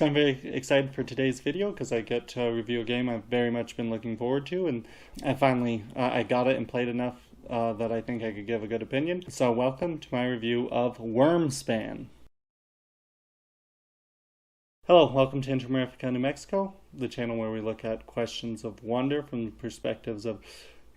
So I'm very excited for today's video because I get to review a game I've very much been looking forward to, and I finally I got it and played enough that I think I could give a good opinion. So welcome to my review of Wyrmspan. Hello, welcome to Intermerifica, New Mexico, the channel where we look at questions of wonder from the perspectives of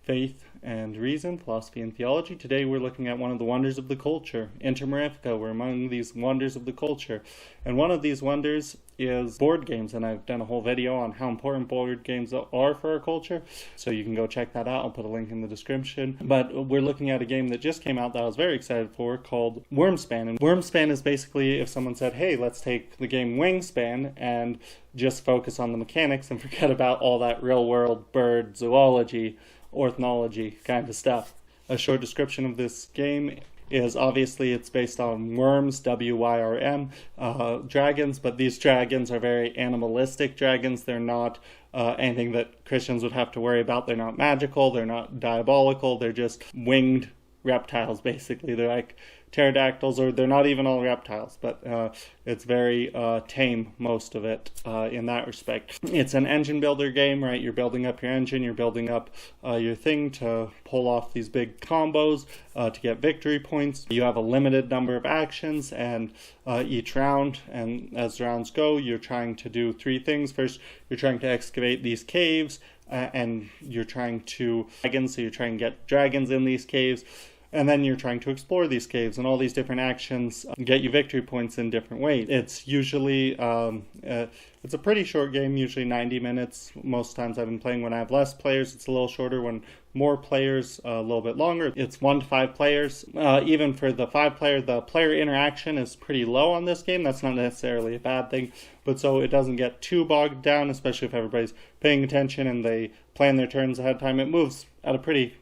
faith and reason, philosophy and theology. Today we're looking at one of the wonders of the culture, Intermerifica. We're among these wonders of the culture. And one of these wonders is board games, and I've done a whole video on how important board games are for our culture, so you can go check that out. I'll put a link in the description. But we're looking at a game that just came out that I was very excited for called Wyrmspan. And Wyrmspan is basically if someone said, hey, let's take the game Wingspan and just focus on the mechanics and forget about all that real world bird zoology, ornithology kind of stuff. A short description of this game is obviously it's based on worms, W-Y-R-M, dragons, but these dragons are very animalistic dragons. They're not anything that Christians would have to worry about. They're not magical, they're not diabolical, they're just winged reptiles, basically. They're like pterodactyls, or they're not even all reptiles, but it's very tame, most of it, in that respect. It's an engine builder game, right? You're building up your engine, you're building up your thing to pull off these big combos to get victory points. You have a limited number of actions, and each round, and as rounds go, you're trying to do three things. First, you're trying to excavate these caves, and you're trying to so you're trying to get dragons in these caves. And then you're trying to explore these caves, and all these different actions get you victory points in different ways. It's usually, it's a pretty short game, usually 90 minutes. Most times I've been playing when I have less players, it's a little shorter. When more players, a little bit longer. It's 1 to 5 players. Even for the 5 player, the player interaction is pretty low on this game. That's not necessarily a bad thing, but so it doesn't get too bogged down, especially if everybody's paying attention and they plan their turns ahead of time. It moves at a pretty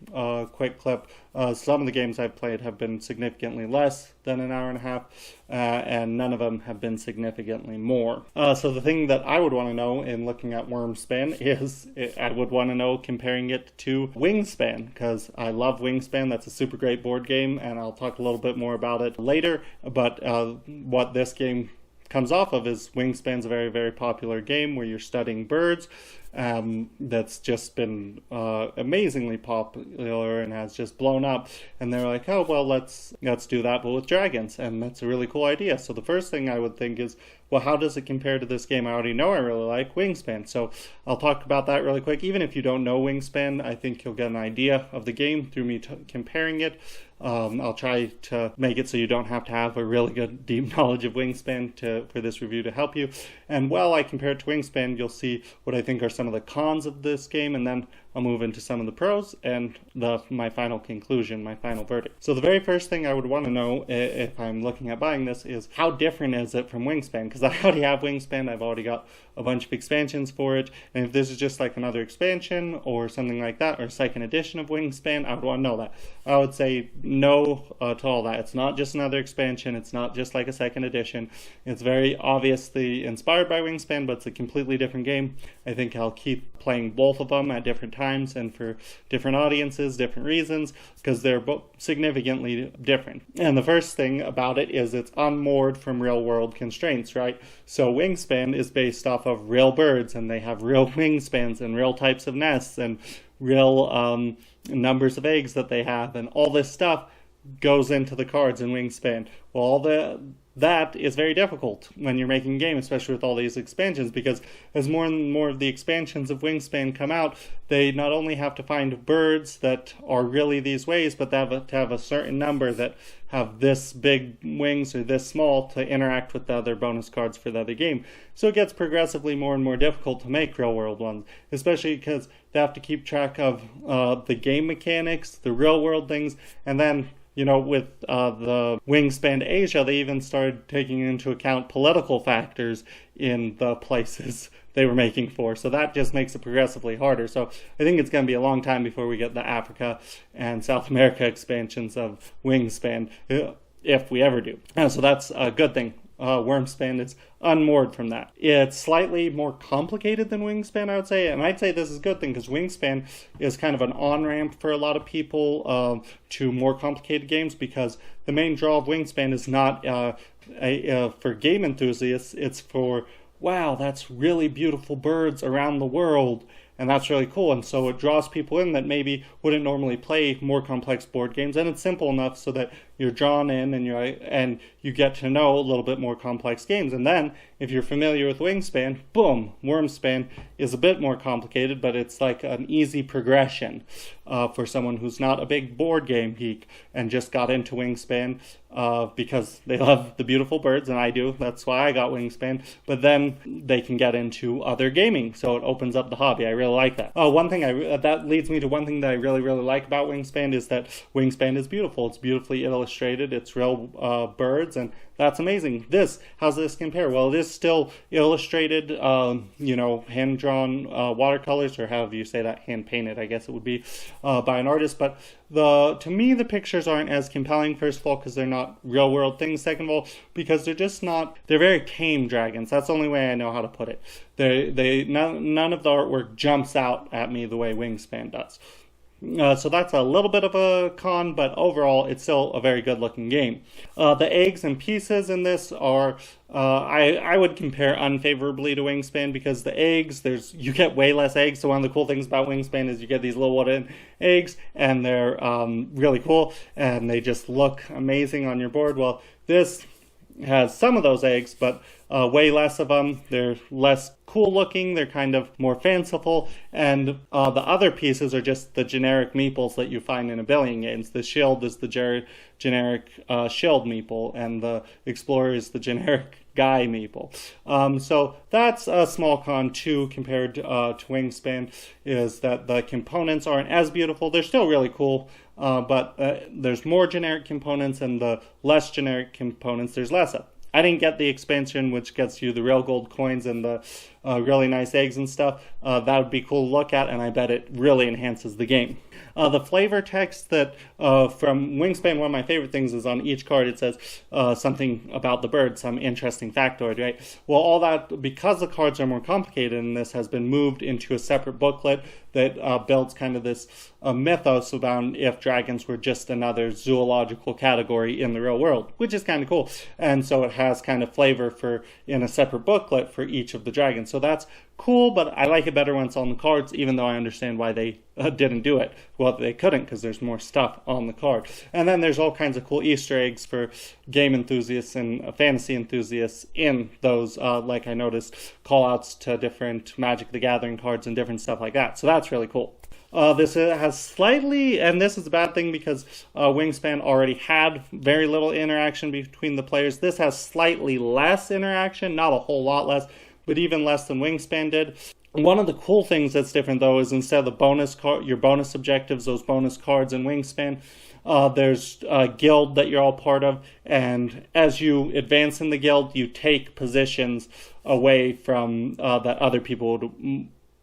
quick clip. Some of the games I've played have been significantly less than an hour and a half, and none of them have been significantly more. So the thing that I would want to know in looking at Wyrmspan is, I would want to know comparing it to Wingspan, because I love Wingspan. That's a super great board game, and I'll talk a little bit more about it later. But what this game comes off of is Wingspan's a very, very popular game where you're studying birds. That's just been amazingly popular and has just blown up, and they're like, oh well, let's do that but with dragons, and that's a really cool idea. So the first thing I would think is, well, how does it compare to this game I already know I really like, Wingspan? So I'll talk about that really quick. Even if you don't know Wingspan, I think you'll get an idea of the game through me comparing it. I'll try to make it so you don't have to have a really good deep knowledge of Wingspan for this review to help you. And while I compare it to Wingspan, you'll see what I think are some of the cons of this game, and then I'll move into some of the pros and my final conclusion, my final verdict. So the very first thing I would want to know if I'm looking at buying this is, how different is it from Wingspan? Because I already have Wingspan, I've already got a bunch of expansions for it, and if this is just like another expansion or something like that, or second edition of Wingspan, I would want to know that. I would say no to all that. It's not just another expansion, it's not just like a second edition. It's very obviously inspired by Wingspan, but it's a completely different game. I think I'll keep playing both of them at different times and for different audiences, different reasons, because they're both significantly different. And the first thing about it is it's unmoored from real world constraints, right? So Wingspan is based off of real birds, and they have real wingspans and real types of nests and real numbers of eggs that they have, and all this stuff goes into the cards in Wingspan. Well, that is very difficult when you're making a game, especially with all these expansions, because as more and more of the expansions of Wingspan come out, they not only have to find birds that are really these ways, but they have to have a certain number that have this big wings or this small to interact with the other bonus cards for the other game. So it gets progressively more and more difficult to make real world ones, especially because they have to keep track of the game mechanics, the real world things, and then with the Wingspan Asia, they even started taking into account political factors in the places they were making for. So that just makes it progressively harder. So I think it's going to be a long time before we get the Africa and South America expansions of Wingspan, if we ever do. So that's a good thing. Wyrmspan is unmoored from that. It's slightly more complicated than Wingspan, I would say, and I'd say this is a good thing because Wingspan is kind of an on-ramp for a lot of people to more complicated games, because the main draw of Wingspan is not for game enthusiasts, it's for wow, that's really beautiful birds around the world. And that's really cool. And so it draws people in that maybe wouldn't normally play more complex board games. And it's simple enough so that you're drawn in and you get to know a little bit more complex games. And then if you're familiar with Wingspan, boom, Wyrmspan is a bit more complicated, but it's like an easy progression for someone who's not a big board game geek and just got into Wingspan because they love the beautiful birds, and I do. That's why I got Wingspan. But then they can get into other gaming, so it opens up the hobby. I really like that. That leads me to one thing that I really, really like about Wingspan is that Wingspan is beautiful. It's beautifully illustrated. It's real birds, and that's amazing. How's this compare? Well, it is still illustrated, hand-drawn watercolors, or however you say that, hand-painted, I guess it would be, by an artist. But to me, the pictures aren't as compelling, first of all, because they're not real-world things. Second of all, because they're very tame dragons. That's the only way I know how to put it. None of the artwork jumps out at me the way Wingspan does. So that's a little bit of a con, but overall it's still a very good looking game. The eggs and pieces in this are, I would compare unfavorably to Wingspan, because the eggs, you get way less eggs. So one of the cool things about Wingspan is you get these little wooden eggs, and they're really cool, and they just look amazing on your board. Well, this has some of those eggs, but way less of them. They're less cool looking, they're kind of more fanciful, and the other pieces are just the generic meeples that you find in a billion games. The shield is the generic shield meeple, and the explorer is the generic guy meeple. So that's a small con too compared to Wingspan, is that the components aren't as beautiful. They're still really cool, but there's more generic components, and the less generic components there's less of. I didn't get the expansion, which gets you the real gold coins and the really nice eggs and stuff. That would be cool to look at, and I bet it really enhances the game. The flavor text that from Wingspan, one of my favorite things is on each card it says something about the bird, some interesting factoid, right? Well, all that, because the cards are more complicated in this, has been moved into a separate booklet that builds kind of this mythos about if dragons were just another zoological category in the real world, which is kind of cool. And so it has kind of flavor in a separate booklet for each of the dragons. So that's cool, but I like it better when it's on the cards, even though I understand why they didn't do it. Well, they couldn't, because there's more stuff on the card. And then there's all kinds of cool Easter eggs for game enthusiasts and fantasy enthusiasts in those, like I noticed, call-outs to different Magic the Gathering cards and different stuff like that. So that's really cool. This has slightly, and this is a bad thing because Wingspan already had very little interaction between the players. This has slightly less interaction, not a whole lot less, but even less than Wingspan did. One of the cool things that's different, though, is instead of the your bonus objectives, those bonus cards in Wingspan, there's a guild that you're all part of, and as you advance in the guild, you take positions away from that other people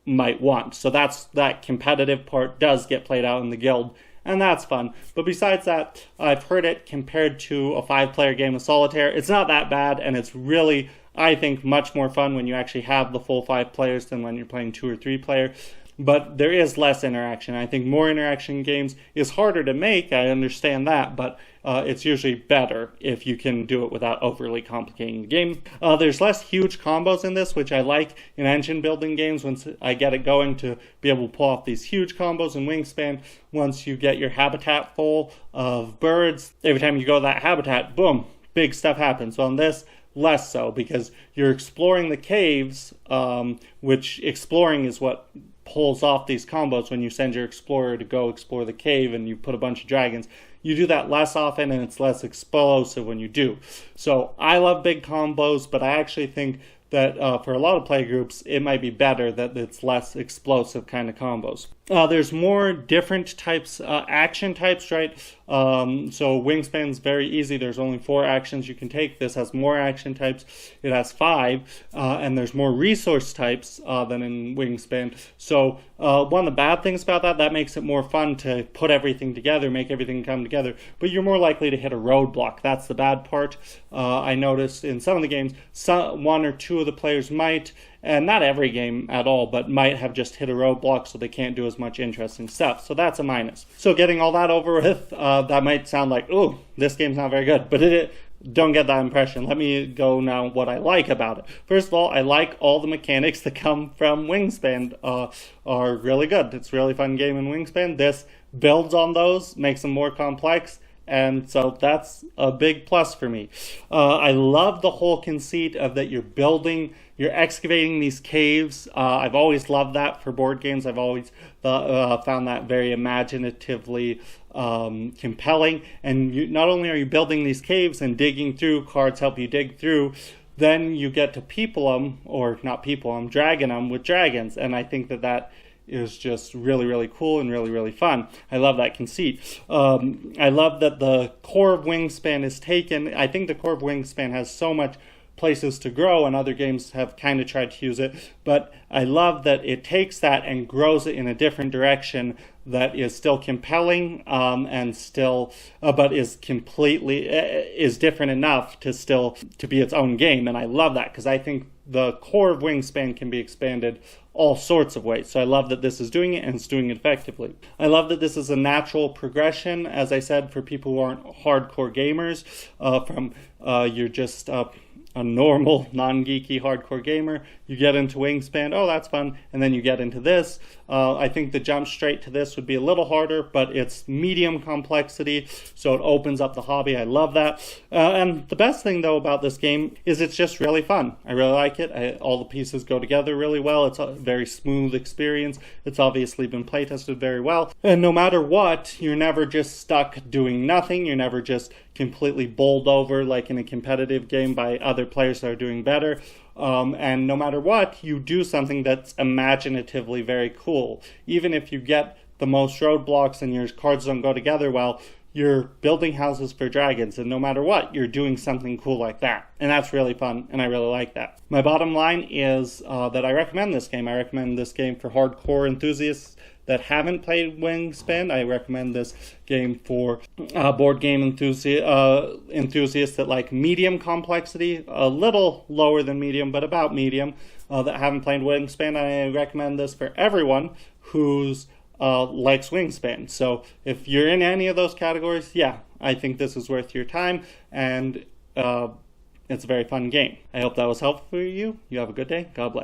might want. So that competitive part does get played out in the guild, and that's fun. But besides that, I've heard it compared to a 5-player game of solitaire. It's not that bad, and it's really, I think, much more fun when you actually have the full 5 players than when you're playing 2 or 3 player. But there is less interaction. I think more interaction in games is harder to make. I understand that, but it's usually better if you can do it without overly complicating the game. There's less huge combos in this, which I like in engine building games once I get it going, to be able to pull off these huge combos in Wingspan. Once you get your habitat full of birds, every time you go to that habitat, boom, big stuff happens. Well, in this, less so, because you're exploring the caves, which exploring is what pulls off these combos. When you send your explorer to go explore the cave and you put a bunch of dragons, you do that less often, and it's less explosive when you do. So I love big combos, but I actually think that for a lot of play groups, it might be better that it's less explosive kind of combos. There's more different types, action types, right? So Wingspan's very easy. There's only 4 actions you can take. This has more action types. It has 5, and there's more resource types than in Wingspan. So one of the bad things about that makes it more fun to put everything together, make everything come together, but you're more likely to hit a roadblock. That's the bad part. I noticed in some of the games, 1 or 2 of the players might, and not every game at all, but might have just hit a roadblock, so they can't do as much interesting stuff. So that's a minus. So getting all that over with, that might sound like, oh, this game's not very good, but don't get that impression. Let me go now what I like about it. First of all, I like all the mechanics that come from Wingspan are really good. It's a really fun game in Wingspan. This builds on those, makes them more complex, and so that's a big plus for me. I love the whole conceit of that you're excavating these caves. I've always loved that for board games. I've always found that very imaginatively compelling. And not only are you building these caves and digging through, cards help you dig through, then you get to people them, or not people them, dragon them with dragons. And I think that is just really, really cool and really, really fun. I love that conceit. I love that the core of Wingspan is taken. I think the core of Wingspan has so much places to grow, and other games have kind of tried to use it, but I love that it takes that and grows it in a different direction that is still compelling and still but is different enough to be its own game. And I love that because I think the core of Wingspan can be expanded all sorts of ways. So I love that this is doing it, and it's doing it effectively. I love that this is a natural progression, as I said, for people who aren't hardcore gamers, from you're just a normal, non-geeky, hardcore gamer. You get into Wingspan, oh, that's fun, and then you get into this. I think the jump straight to this would be a little harder, but it's medium complexity, so it opens up the hobby. I love that. And the best thing, though, about this game is it's just really fun. I really like it. All the pieces go together really well. It's a very smooth experience. It's obviously been playtested very well. And no matter what, you're never just stuck doing nothing. You're never just completely bowled over like in a competitive game by other players that are doing better. And no matter what, you do something that's imaginatively very cool. Even if you get the most roadblocks and your cards don't go together well, you're building houses for dragons, and no matter what, you're doing something cool like that. And that's really fun, and I really like that. My bottom line is that I recommend this game. I recommend this game for hardcore enthusiasts that haven't played Wingspan. I recommend this game for board game enthusiasts that like medium complexity, a little lower than medium, but about medium, that haven't played Wingspan. I recommend this for everyone who's likes Wingspan. So if you're in any of those categories, yeah, I think this is worth your time, and it's a very fun game. I hope that was helpful for you. You have a good day. God bless.